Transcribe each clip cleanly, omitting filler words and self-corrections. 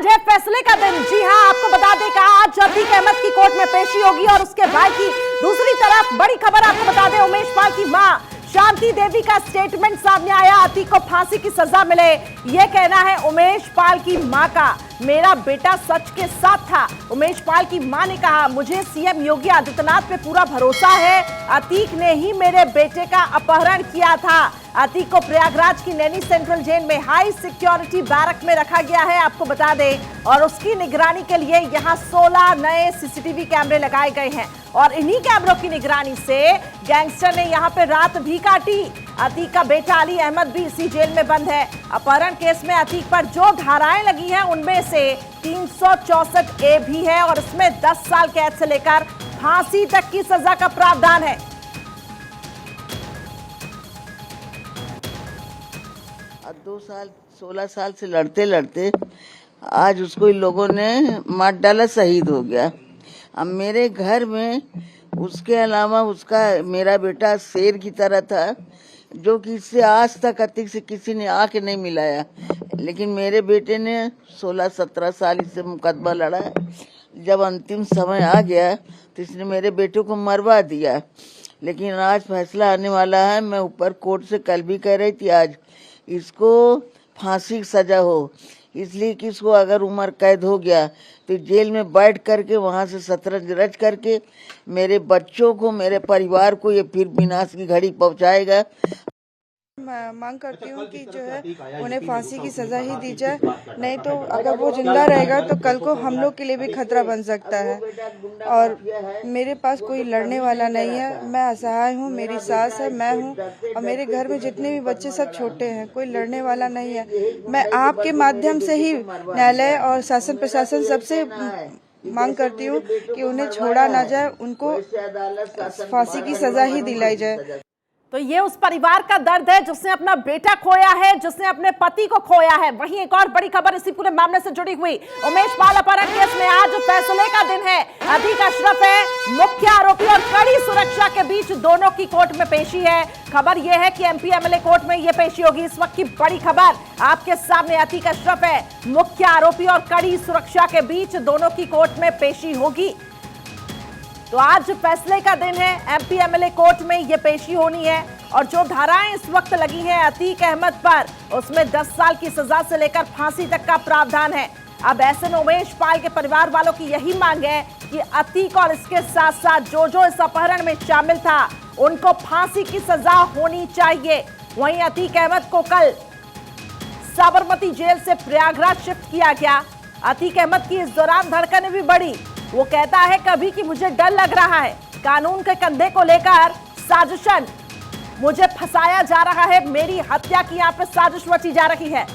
आज है फैसले का दिन। जी हां, आपको बता दें कि आज अतीक अहमद की कोर्ट में पेशी होगी और उसके भाई की दूसरी तरफ बड़ी खबर आपको बता दें, उमेश पाल की मां शांति देवी का स्टेटमेंट सामने आया। अतीक को फांसी की सजा मिले, यह कहना है उमेश पाल की मां का। मेरा बेटा सच के साथ था। उमेश पाल की मां ने कहा, मुझे सीएम योगी आदित्यनाथ पे पूरा भरोसा है। अतीक ने ही मेरे बेटे का अपहरण किया था। अतीक को प्रयागराज की नैनी सेंट्रल जेल में हाई सिक्योरिटी बैरक में रखा गया है, आपको बता दें, और उसकी निगरानी के लिए यहां 16 नए सीसीटीवी कैमरे लगाए गए हैं और इन्हीं कैमरों की निगरानी से गैंगस्टर ने यहां पे रात भी काटी। अतीक का बेटा अली अहमद भी इसी जेल में बंद है। अपहरण केस में अतीक पर जो धाराएं लगी हैं उनमें से 364A भी है और इसमें 10 साल कैद से लेकर फांसी तक की सजा का प्रावधान है। आज 2 साल 16 साल से लड़ते लड़ते आज उसको इन लोगों ने मार डाला, शहीद हो गया। अब मेरे घर में उसके अलावा उसका मेरा बेटा शेर की तरह था, जो कि इससे आज तक अतीक से किसी ने आके नहीं मिलाया। लेकिन मेरे बेटे ने 16-17 साल इससे मुकदमा लड़ा। जब अंतिम समय आ गया तो इसने मेरे बेटे को मरवा दिया। लेकिन आज फैसला आने वाला है। मैं ऊपर कोर्ट से कल भी कह रही थी आज इसको फांसी की सजा हो, इसलिए कि इसको अगर उम्र कैद हो गया तो जेल में बैठ करके वहां से शतरंज रच करके मेरे बच्चों को, मेरे परिवार को ये फिर विनाश की घड़ी पहुंचाएगा। मैं मांग करती हूँ कि जो है उन्हें फांसी की सजा ही दी जाए, नहीं तो अगर वो जिंदा रहेगा तो कल को हम लोग के लिए भी खतरा बन सकता है। और मेरे पास कोई लड़ने वाला नहीं है, मैं असहाय हूँ, मेरी सास है, मैं हूँ और मेरे घर में जितने भी बच्चे सब छोटे हैं, कोई लड़ने वाला नहीं है। मैं आपके माध्यम से ही न्यायालय और शासन प्रशासन सबसे मांग करती हूँ कि उन्हें छोड़ा ना जाए, उनको फांसी की सजा ही दिलाई जाए। तो ये उस परिवार का दर्द है जिसने अपना बेटा खोया है, जिसने अपने पति को खोया है। वहीं एक और बड़ी खबर इसी पूरे मामले से जुड़ी हुई, उमेश पाल अपहरण केस में आज फैसले का दिन है। अतीक अशरफ है मुख्य आरोपी और कड़ी सुरक्षा के बीच दोनों की कोर्ट में पेशी है। खबर यह है कि एमपी एमएलए कोर्ट में यह पेशी होगी। इस वक्त की बड़ी खबर आपके सामने, अतीक अशरफ है मुख्य आरोपी और कड़ी सुरक्षा के बीच दोनों की कोर्ट में पेशी होगी। तो आज फैसले का दिन है, एमपी एमएलए कोर्ट में यह पेशी होनी है और जो धाराएं इस वक्त लगी हैं अतीक अहमद पर, उसमें 10 साल की सजा से लेकर फांसी तक का प्रावधान है। अब ऐसे में उमेश पाल के परिवार वालों की यही मांग है कि अतीक और इसके साथ साथ जो इस अपहरण में शामिल था उनको फांसी की सजा होनी चाहिए। वहीं अतीक अहमद को कल साबरमती जेल से प्रयागराज शिफ्ट किया गया। अतीक अहमद की इस दौरान धड़कनें भी बढ़ी। वो कहता है कभी कि मुझे डर लग रहा है, कानून के कंधे को लेकर साजिशन, मुझे फंसाया जा रहा है, मेरी हत्या की यहां पर साजिश रची जा रही है।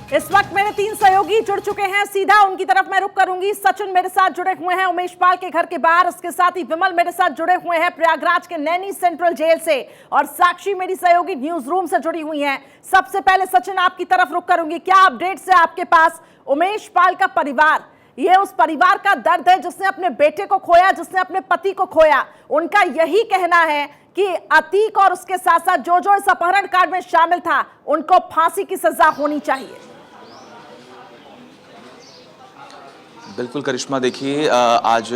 इस वक्त मेरे 3 सहयोगी जुड़ चुके हैं, सीधा उनकी तरफ मैं रुख करूंगी। सचिन मेरे साथ जुड़े हुए हैं उमेश पाल के घर के बाहर, उसके साथ ही विमल मेरे साथ जुड़े हुए हैं प्रयागराज के नैनी सेंट्रल जेल से, और साक्षी मेरी सहयोगी न्यूज रूम से जुड़ी हुई हैं। सबसे पहले सचिन आपकी तरफ रुख करूंगी, क्या अपडेट्स है आपके पास? उमेश पाल का परिवार, ये उस परिवार का दर्द है जिसने अपने बेटे को खोया, जिसने अपने पति को खोया। उनका यही कहना है कि अतीक और उसके साथ साथ जो इस अपहरण कांड में शामिल था उनको फांसी की सजा होनी चाहिए। बिल्कुल करिश्मा, देखिए आज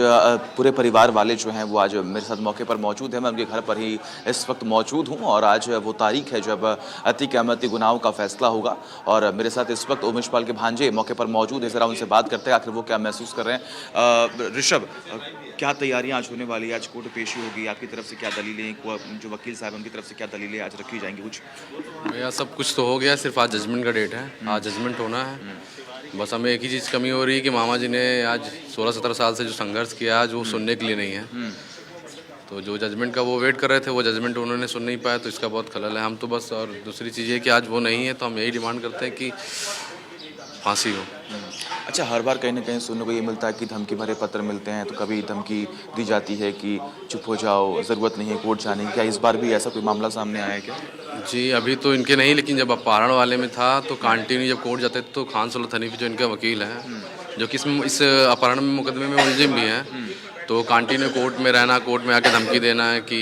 पूरे परिवार वाले जो हैं वो आज मेरे साथ मौके पर मौजूद हैं। मैं उनके घर पर ही इस वक्त मौजूद हूं और आज वो तारीख है जब अतीक अहमद के गुनाहों का फैसला होगा। और मेरे साथ इस वक्त उमेश पाल के भांजे मौके पर मौजूद है, ज़रा उनसे बात करते हैं आखिर वो क्या महसूस कर रहे हैं। ऋषभ, क्या तैयारियाँ आज होने वाली है? आज कोर्ट पेशी होगी, आपकी तरफ से क्या दलीलें, जो वकील साहब उनकी तरफ से क्या दलीलें आज रखी जाएंगी? कुछ भैया सब कुछ तो हो गया, सिर्फ आज जजमेंट का डेट है, आज जजमेंट होना है। बस हमें एक ही चीज़ कमी हो रही है कि मामा जी ने आज 16-17 साल से जो संघर्ष किया आज वो सुनने के लिए नहीं है। तो जो जजमेंट का वो वेट कर रहे थे वो जजमेंट उन्होंने सुन नहीं पाया, तो इसका बहुत खलल है। हम तो बस, और दूसरी चीज़ ये कि आज वो नहीं है तो हम यही डिमांड करते हैं कि फांसी हो। अच्छा, हर बार कहीं ना कहीं सुनने को ये मिलता है कि धमकी भरे पत्र मिलते हैं, तो कभी धमकी दी जाती है कि चुप हो जाओ, ज़रूरत नहीं है कोर्ट जाने की। क्या इस बार भी ऐसा कोई मामला सामने आया है क्या? जी अभी तो इनके नहीं, लेकिन जब अपहरण वाले में था तो कंटिन्यू जब कोर्ट जाते थे तो खान सलत हनीफी जो इनका वकील है, जो कि इस अपहरण में मुकदमे में मुलजिम भी हैं, तो कंटिन्यू कोर्ट में रहना, कोर्ट में आके धमकी देना है कि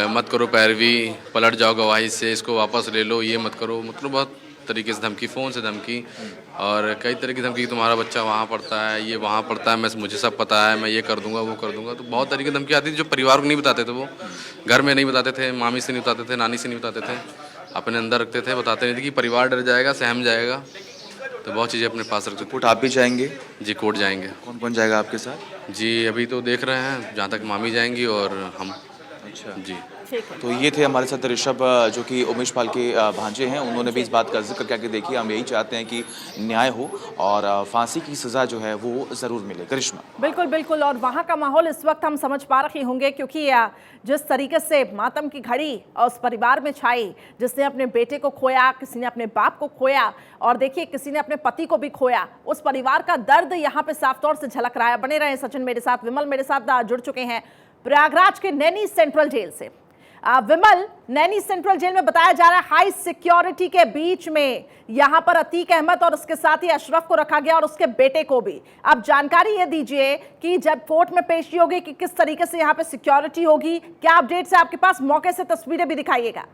मत करो पैरवी, पलट जाओ गवाही से, इसको वापस ले लो, ये मत करो, मतलब बहुत तरीके से धमकी, फ़ोन से धमकी और कई तरह की धमकी, तुम्हारा बच्चा वहाँ पढ़ता है, ये वहाँ पढ़ता है, मुझे सब पता है, मैं ये कर दूंगा, वो कर दूंगा। तो बहुत तरीके की धमकी आती थी जो परिवार को नहीं बताते थे, वो घर में नहीं बताते थे, मामी से नहीं बताते थे, नानी से नहीं बताते थे, अपने अंदर रखते थे, बताते नहीं थे कि परिवार डर जाएगा, सहम जाएगा, तो बहुत चीज़ें अपने पास रखते थे। कोर्ट आप भी जाएंगे? जी कोर्ट जाएंगे। कौन कौन जाएगा आपके साथ? जी अभी तो देख रहे हैं, जहाँ तक मामी जाएंगी और हम। अच्छा जी तो ये थे हमारे साथ ऋषभ जो कि उमेश पाल के भांजे हैं। उन्होंने भी इस बात का जिक्र किया कि देखिए हम यही चाहते हैं कि न्याय हो और फांसी की सज़ा जो है वो ज़रूर मिले। करिश्मा बिल्कुल बिल्कुल, और वहाँ का माहौल इस वक्त हम समझ पा रहे होंगे क्योंकि जिस तरीके से मातम की घड़ी उस परिवार में छाई, जिसने अपने बेटे को खोया, किसी ने अपने बाप को खोया और देखिए किसी ने अपने पति को भी खोया, उस परिवार का दर्द यहाँ पे साफ तौर से झलक रहा है। बने रहे सचिन मेरे साथ, विमल मेरे साथ जुड़ चुके हैं प्रयागराज के नैनी सेंट्रल जेल से। विमल, नैनी सेंट्रल जेल में बताया जा रहा है हाई सिक्योरिटी के बीच में यहां पर अतीक अहमद और उसके साथ ही अशरफ को रखा गया और उसके बेटे को भी। आप जानकारी ये दीजिए कि जब कोर्ट में पेशी होगी कि किस तरीके से यहां पे सिक्योरिटी होगी, क्या अपडेट्स है आपके पास? मौके से तस्वीरें भी दिखाइएगा।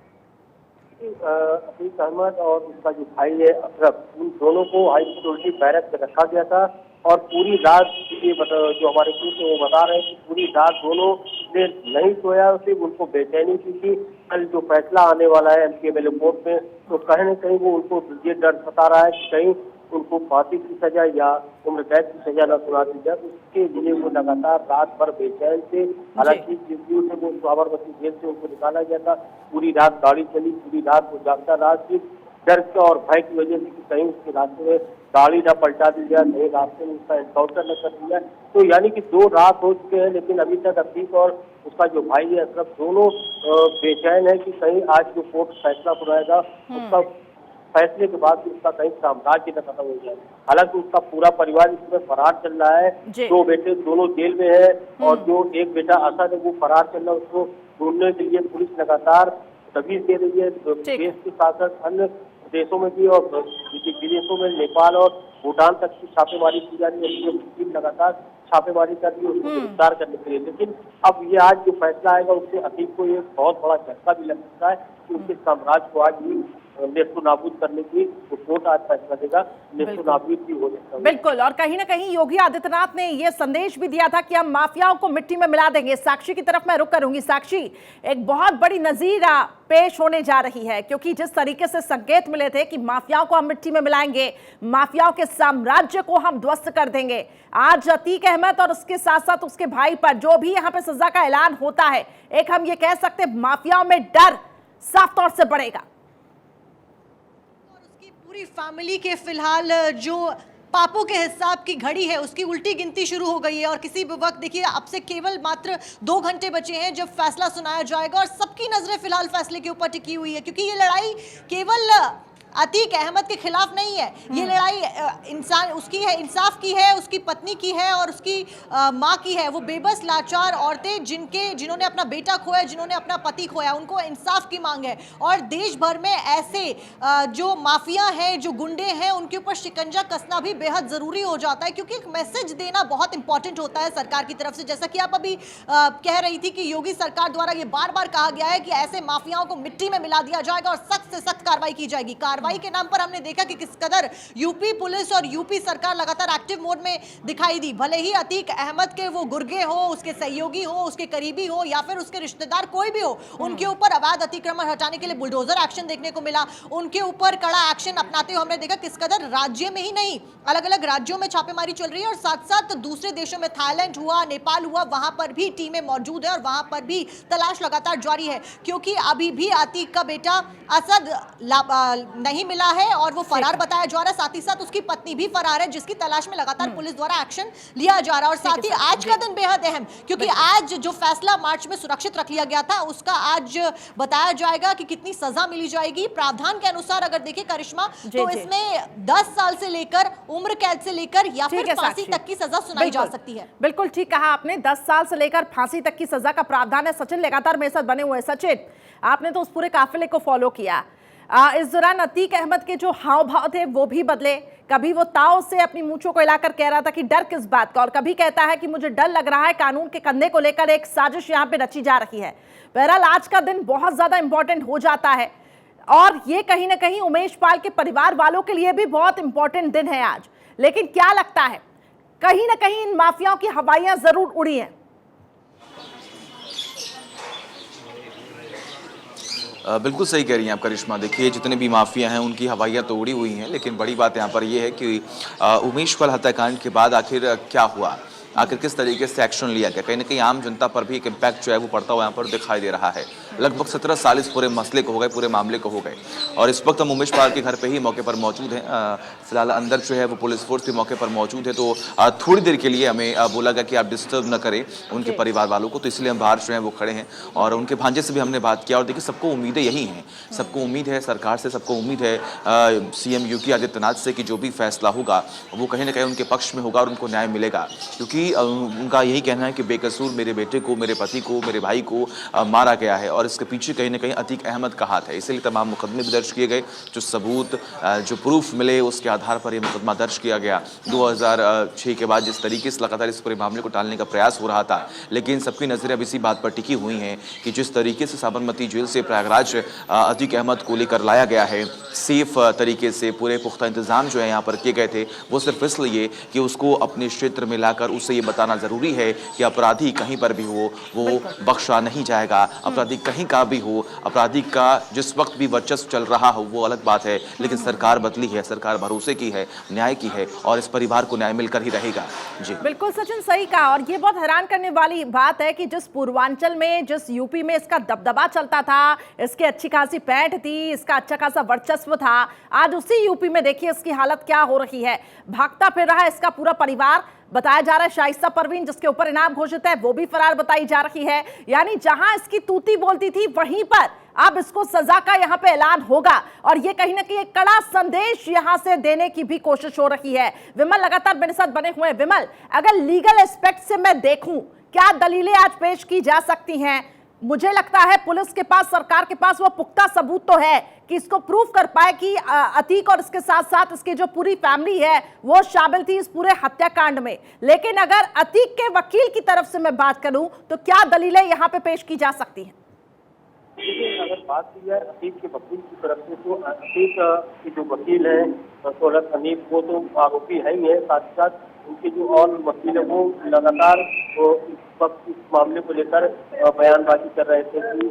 अतीक अहमद और उसका जो भाई है अशरफ, उन दोनों को हाई सिक्योरिटी बैरक में रखा गया था और पूरी रात ये जो हमारे सूत्र वो बता रहे हैं कि पूरी रात दोनों ने नहीं सोया, सिर्फ उनको बेचैनी थी। कल जो फैसला आने वाला है एमपीएमएलए कोर्ट में, तो कहीं न कहीं वो उनको ये डर सता रहा है कि कहीं उनको फांसी की सजा या उम्र कैद की सजा न सुना दी जाए। उसके लिए वो लगातार रात भर बेचैन थे। हालांकि जिस दिन से वो साबरमती जेल से उनको निकाला गया था, पूरी रात गाड़ी चली, पूरी रात वो जागता रहा, सिर्फ डर के और भय की वजह से कि कहीं उसके रास्ते में गाड़ी न पलटा दी जाए, कहीं रास्ते में उसका एनकाउंटर न कर दिया। तो यानी कि 2 रात हो चुके हैं, लेकिन अभी तक अतीक और उसका जो भाई है अशरफ दोनों बेचैन है कि कहीं आज जो कोर्ट फैसला सुनाएगा उसका फैसले के बाद उसका कहीं साम्राज्य न खत्म हो जाए। हालांकि उसका पूरा परिवार इसमें फरार चल रहा है। 2 बेटे दोनों जेल में है और जो एक बेटा असद है वो फरार चल रहा है। उसको ढूंढने के लिए पुलिस लगातार तजवीज़ दे रही है। देश के साथ साथ अन्य देशों में भी और विदेशों में नेपाल और भूटान तक की छापेमारी की जा रही है। टीम लगातार छापेमारी कर रही है उसको गिरफ्तार करने के लिए। लेकिन अब ये आज जो फैसला आएगा उससे अतीक को एक बहुत बड़ा झटका भी लग सकता है कि उसके साम्राज्य को आज भी नेस्तु नाबूद करने की कोर्ट आज फैसला देगा, नेस्तु नाबूद भी हो सकता है। बिल्कुल, और कहीं ना कहीं योगी आदित्यनाथ ने यह संदेश भी दिया था कि हम माफियाओं को मिट्टी में मिला देंगे। साक्षी की तरफ मैं रुक करूंगी। साक्षी, एक बहुत बड़ी नजीर पेश होने जा रही है क्योंकि जिस तरीके से संकेत मिले थे कि माफियाओं को हम मिट्टी में मिलाएंगे, माफियाओं के साम्राज्य को हम ध्वस्त कर देंगे, आज अतीक अहमद और उसके साथ साथ उसके भाई पर जो भी यहाँ पे सजा का ऐलान होता है, एक हम ये कह सकते हैं माफियाओं में डर साफ तौर से बढ़ेगा। पूरी फैमिली के फिलहाल जो पापों के हिसाब की घड़ी है उसकी उल्टी गिनती शुरू हो गई है और किसी भी वक्त देखिए अब से केवल मात्र 2 घंटे बचे हैं जब फैसला सुनाया जाएगा और सबकी नजरें फिलहाल फैसले के ऊपर टिकी हुई है क्योंकि ये लड़ाई केवल अतीक अहमद के खिलाफ नहीं है। ये लड़ाई इंसान उसकी है, इंसाफ की है, उसकी पत्नी की है और उसकी माँ की है। वो बेबस लाचार औरतें जिन्होंने अपना बेटा खोया, जिन्होंने अपना पति खोया, उनको इंसाफ की मांग है। और देश भर में ऐसे जो माफिया हैं, जो गुंडे हैं, उनके ऊपर शिकंजा कसना भी बेहद ज़रूरी हो जाता है क्योंकि एक मैसेज देना बहुत इंपॉर्टेंट होता है सरकार की तरफ से। जैसा कि आप अभी कह रही थी कि योगी सरकार द्वारा ये बार बार कहा गया है कि ऐसे माफियाओं को मिट्टी में मिला दिया जाएगा और सख्त से सख्त कार्रवाई की जाएगी। कार्रवाई के नाम पर हमने देखा कि किस कदर यूपी पुलिस और यूपी सरकार लगातार एक्टिव मोड में दिखाई दी। भले ही अतीक अहमद के वो गुर्गे हो, उसके सहयोगी हो, उसके करीबी हो या फिर उसके रिश्तेदार कोई भी हो, उनके ऊपर अवैध अतिक्रमण हटाने के लिए बुलडोजर एक्शन देखने को मिला, उनके ऊपर कड़ा एक्शन अपनाते हुए हमने देखा किस कदर राज्य में ही नहीं अलग अलग राज्यों में छापेमारी चल रही है और साथ साथ दूसरे देशों में थाईलैंड हुआ, नेपाल हुआ, वहां पर भी टीमें मौजूद है और वहां पर भी तलाश लगातार जारी है क्योंकि अभी भी अतीक का बेटा असद नहीं मिला है और वो फरार बताया जा रहा है। साथ ही साथ उसकी पत्नी भी फरार है जिसकी तलाश में लगातार पुलिस द्वारा एक्शन लिया जा रहा है। और साथ ही आज का दिन बेहद अहम क्योंकि आज जो फैसला मार्च में सुरक्षित रख लिया गया था उसका आज बताया जाएगा कि कितनी सजा मिली जाएगी। प्रावधान के अनुसार अगर देखें करिश्मा तो इसमें 10 साल से लेकर उम्र कैद से लेकर या फिर फांसी तक की सजा सुनाई जा सकती है। बिल्कुल ठीक कहा आपने, 10 साल से लेकर फांसी तक की सजा का प्रावधान है। सचिन लगातार मेरे साथ बने हुए हैं। सचिन, आपने तो उस पूरे काफिले को फॉलो किया, इस दौरान अतीक अहमद के जो हाव भाव थे वो भी बदले। कभी वो ताव से अपनी मूंछों को हिलाकर कह रहा था कि डर किस बात का, और कभी कहता है कि मुझे डर लग रहा है, कानून के कंधे को लेकर एक साजिश यहाँ पे रची जा रही है। बहरहाल आज का दिन बहुत ज्यादा इंपॉर्टेंट हो जाता है और ये कहीं ना कहीं उमेश पाल के परिवार वालों के लिए भी बहुत इंपॉर्टेंट दिन है आज। लेकिन क्या लगता है, कहीं ना कहीं इन माफियाओं की हवाइयां जरूर उड़ी हैं। बिल्कुल सही कह रही हैं आप करिश्मा। देखिए जितने भी माफिया हैं उनकी हवाइयाँ तो उड़ी हुई हैं, लेकिन बड़ी बात यहाँ पर यह है कि उमेश पाल हत्याकांड के बाद आखिर क्या हुआ, आखिर किस तरीके से एक्शन लिया गया। कहीं ना कहीं आम जनता पर भी एक इम्पैक्ट जो है वो पड़ता हुआ यहाँ पर दिखाई दे रहा है। लगभग 17 साल इस पूरे मसले को हो गए, पूरे मामले को हो गए, और इस वक्त हम उमेश पाल के घर पे ही मौके पर मौजूद हैं। फिलहाल अंदर जो है वो पुलिस फोर्स भी मौके पर मौजूद है, तो थोड़ी देर के लिए हमें बोला गया कि आप डिस्टर्ब न करें उनके परिवार वालों को, तो इसलिए हम बाहर जो है वो खड़े हैं और उनके भांजे से भी हमने बात किया। और देखिए सबको उम्मीदें यही हैं, सबको उम्मीद है सरकार से, सबको उम्मीद है CM योगी आदित्यनाथ से कि जो भी फैसला होगा वो कहीं ना कहीं उनके पक्ष में होगा और उनको न्याय मिलेगा। क्योंकि उनका यही कहना है कि बेकसूर मेरे बेटे को, मेरे पति को, मेरे भाई को मारा गया है और इसके पीछे कहीं ना कहीं अतीक अहमद का हाथ है। इसलिए तमाम मुकदमे भी दर्ज किए गए, जो सबूत जो प्रूफ मिले उसके आधार पर यह मुकदमा दर्ज किया गया। 2006 के बाद जिस तरीके से लगातार इस पूरे मामले को टालने का प्रयास हो रहा था, लेकिन सबकी नजरें अब इसी बात पर टिकी हुई हैं कि जिस तरीके से साबरमती जेल से प्रयागराज अतीक अहमद को लेकर लाया गया है, सेफ तरीके से पूरे पुख्ता इंतजाम जो है यहाँ पर किए गए थे, वो सिर्फ इसलिए कि उसको अपने क्षेत्र में लाकर उसे ये बताना जरूरी है कि अपराधी कहीं पर भी हो वो बख्शा नहीं जाएगा। अपराधी कहीं का भी हो, अपराधी का जिस वक्त भी वर्चस्व चल रहा हो वो अलग बात है, लेकिन सरकार बदली है, सरकार भरोसे की है, न्याय की है और इस परिवार को न्याय मिलकर ही रहेगा। जी बिल्कुल सचिन, सही कहा। और ये बहुत हैरान करने वाली बात है कि जिस पूर्वांचल में, जिस यूपी में इसका दबदबा चलता था, इसकी अच्छी खासी पैठ थी, इसका अच्छा खासा वर्चस्व था, आज उसी यूपी में देखिए इसकी हालत क्या हो रही है। भागता फिर रहा है इसका पूरा परिवार। बताया जा रहा है शाइस्ता परवीन जिसके ऊपर इनाम घोषित है वो भी फरार बताई जा रही है। यानी जहां इसकी तूती बोलती थी वहीं पर अब इसको सजा का यहां पे ऐलान होगा और ये कहीं ना कहीं एक कड़ा संदेश यहां से देने की भी कोशिश हो रही है। विमल लगातार मेरे साथ बने हुए हैं। विमल, अगर लीगल एस्पेक्ट से मैं देखूं, क्या दलीलें आज पेश की जा सकती हैं? मुझे लगता है पुलिस के पास, सरकार के पास वो पुख्ता सबूत तो है कि इसको प्रूव कर पाए कि अतीक और इसके साथ साथ इसकी जो पूरी फैमिली है वो शामिल थी इस पूरे हत्याकांड में। लेकिन अगर अतीक के वकील की तरफ से मैं बात करूं तो क्या दलीलें यहां पे पेश की जा सकती हैं? अगर बात की जाए अतीक के वकील की तरफ से, तो अतीक के जो वकील है दौलत हनीफ, वो तो आरोपी है ही है, साथ ही साथ उनके जो और वकील है वो लगातार इस वक्त इस मामले को लेकर बयानबाजी कर रहे थे कि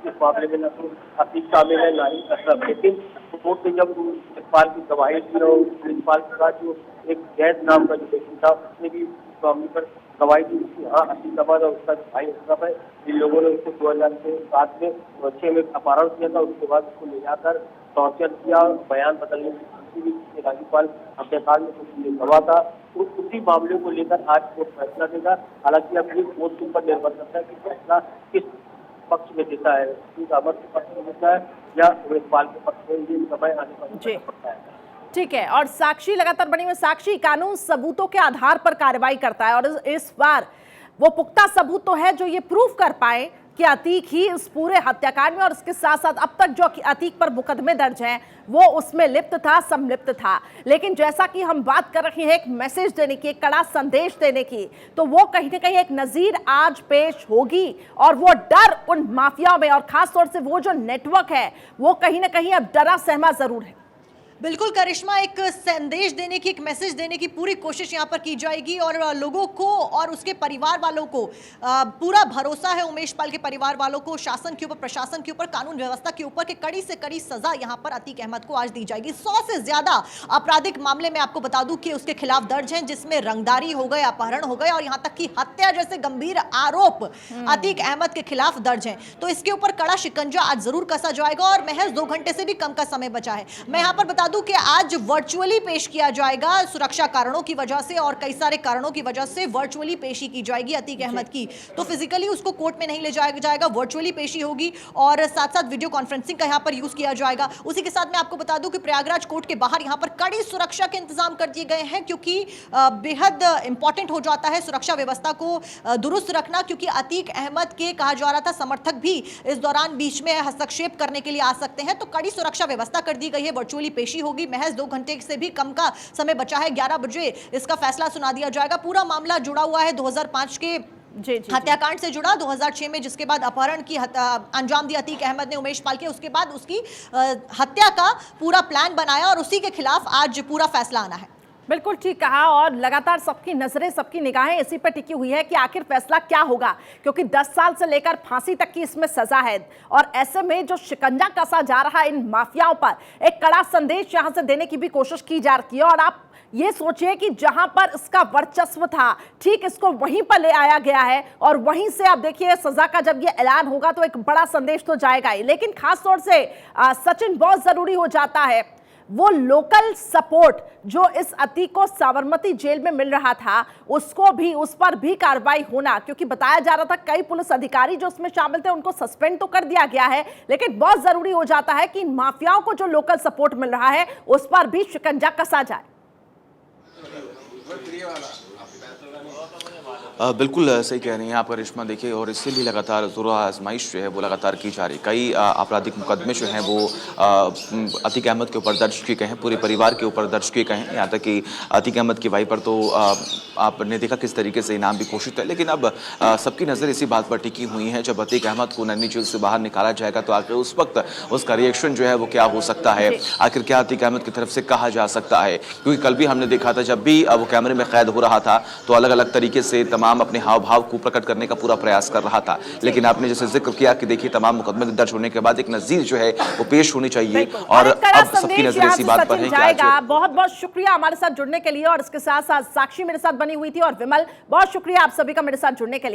इस मामले में न तो अतीक शामिल है, ना ही अशरफ। लेकिन कोर्ट ने जब प्रिंसिपाल की गवाही दी और प्रिंसिपाल के साथ जो एक जैद नाम का जो व्यक्ति था उसने भी इस मामले पर गवाही दी कि हाँ अतीक अहमद और उसका भाई अशरफ है। इन लोगों ने उसको 2007 में 6 में अपहरण किया था, उसके बाद उसको ले जाकर टॉर्चर किया, बयान बदलने की राज्यपाल हत्याकांड में कुछ गवाह था। तो उसी मामले को लेकर आज कोर्ट फैसला देगा। हालांकि अब ये कोर्ट के ऊपर निर्भर करता है कि फैसला किस पक्ष में देता है, अतीक अहमद के पक्ष में देता है या उमेश पाल के पक्ष में, ये समय आने पर पड़ता है। ठीक है। और साक्षी लगातार बनी हुई, साक्षी कानून सबूतों के आधार पर कार्रवाई करता है और इस बार वो पुख्ता सबूत तो है जो ये प्रूफ कर पाए कि अतीक ही इस पूरे हत्याकांड में और इसके साथ साथ अब तक जो अतीक पर मुकदमे दर्ज हैं वो उसमें लिप्त था, संलिप्त था। लेकिन जैसा कि हम बात कर रहे हैं एक मैसेज देने की, एक कड़ा संदेश देने की, तो वो कहीं ना कहीं एक नजीर आज पेश होगी और वो डर उन माफियाओं में और खासतौर से वो जो नेटवर्क है वो कहीं ना कहीं अब डरा सहमा जरूर है। बिल्कुल करिश्मा, एक संदेश देने की, एक मैसेज देने की पूरी कोशिश यहाँ पर की जाएगी और लोगों को और उसके परिवार वालों को पूरा भरोसा है, उमेश पाल के परिवार वालों को, शासन के ऊपर, प्रशासन के ऊपर, कानून व्यवस्था के ऊपर कि कड़ी से कड़ी सजा यहाँ पर अतीक अहमद को आज दी जाएगी। 100 से ज्यादा आपराधिक मामले में आपको बता दूं कि उसके खिलाफ दर्ज हैं, जिसमें रंगदारी हो गए, अपहरण हो गए और यहाँ तक कि हत्या जैसे गंभीर आरोप अतीक अहमद के खिलाफ दर्ज हैं। तो इसके ऊपर कड़ा शिकंजा आज जरूर कसा जाएगा और महज 2 घंटे से भी कम का समय बचा है। मैं यहाँ पर बता बता दूं कि आज वर्चुअली पेश किया जाएगा सुरक्षा कारणों की वजह से और कई सारे कारणों की वजह से वर्चुअली पेशी की जाएगी अतीक अहमद की। तो फिजिकली उसको कोर्ट में नहीं ले जाया जाएगा, वर्चुअली पेशी होगी और साथ साथ वीडियो कॉन्फ्रेंसिंग का यहां पर यूज किया जाएगा। उसी के साथ मैं आपको बता दूं कि प्रयागराज कोर्ट के बाहर यहां पर कड़ी सुरक्षा के इंतजाम कर दिए गए हैं, क्योंकि बेहद इंपॉर्टेंट हो जाता है सुरक्षा व्यवस्था को दुरुस्त रखना, क्योंकि अतीक अहमद के कहा जा रहा था समर्थक भी इस दौरान बीच में हस्तक्षेप करने के लिए आ सकते हैं। तो कड़ी सुरक्षा व्यवस्था कर दी गई है, वर्चुअली पेशी होगी, महज 2 घंटे से भी कम का समय बचा है, 11 बजे इसका फैसला सुना दिया जाएगा। पूरा मामला जुड़ा हुआ है 2005 के हत्याकांड से जुड़ा, 2006 में जिसके बाद अपहरण की अंजाम दिया अतीक अहमद ने उमेश पाल के, उसके बाद उसकी हत्या का पूरा प्लान बनाया और उसी के खिलाफ आज पूरा फैसला आना है। बिल्कुल ठीक कहा और लगातार सबकी नजरें, सबकी निगाहें इसी पर टिकी हुई है कि आखिर फैसला क्या होगा, क्योंकि 10 साल से लेकर फांसी तक की इसमें सजा है और ऐसे में जो शिकंजा कसा जा रहा है इन माफियाओं पर, एक कड़ा संदेश यहां से देने की भी कोशिश की जा रही है। और आप ये सोचिए कि जहां पर इसका वर्चस्व था, ठीक इसको वहीं पर ले आया गया है और वहीं से आप देखिए सजा का जब ये ऐलान होगा तो एक बड़ा संदेश तो जाएगा ही। लेकिन खासतौर से सचिन, बहुत जरूरी हो जाता है वो लोकल सपोर्ट जो इस अतीक को साबरमती जेल में मिल रहा था, उसको भी, उस पर भी कार्रवाई होना, क्योंकि बताया जा रहा था कई पुलिस अधिकारी जो उसमें शामिल थे उनको सस्पेंड तो कर दिया गया है, लेकिन बहुत जरूरी हो जाता है कि इन माफियाओं को जो लोकल सपोर्ट मिल रहा है उस पर भी शिकंजा कसा जाए। बिल्कुल सही कह रही हैं आप करिश्मा, देखिए, और इससे भी लगातार जोर आजमाइश जो है वो लगातार की जा रही। कई आपराधिक मुकदमे जो हैं वो अतीक अहमद के ऊपर दर्ज किए गए हैं, पूरे परिवार के ऊपर दर्ज किए गए हैं, यहाँ तक कि अतीक अहमद की वाई पर तो आपने देखा किस तरीके से इनाम भी घोषित है। लेकिन अब सबकी नज़र इसी बात पर टिकी हुई है, जब अतीक अहमद को नन्ही जेल से बाहर निकाला जाएगा तो आखिर उस वक्त उसका रिएक्शन जो है वो क्या हो सकता है, आखिर क्या अतीक अहमद की तरफ से कहा जा सकता है। क्योंकि कल भी हमने देखा था, जब भी वो कैमरे में कैद हो रहा था तो अलग अलग तरीके से तमाम अपने हाव भाव को प्रकट करने का पूरा प्रयास कर रहा था। लेकिन आपने जैसे जिक्र किया कि देखिए तमाम मुकदमे दर्ज होने के बाद एक नज़ीर जो है वो पेश होनी चाहिए और अब सबकी नजर इसी बात पर है कि आज बहुत बहुत शुक्रिया हमारे साथ जुड़ने के लिए और इसके साथ साथ साक्षी मेरे साथ बनी हुई थी और विमल, बहुत शुक्रिया आप सभी का मेरे साथ जुड़ने के लिए।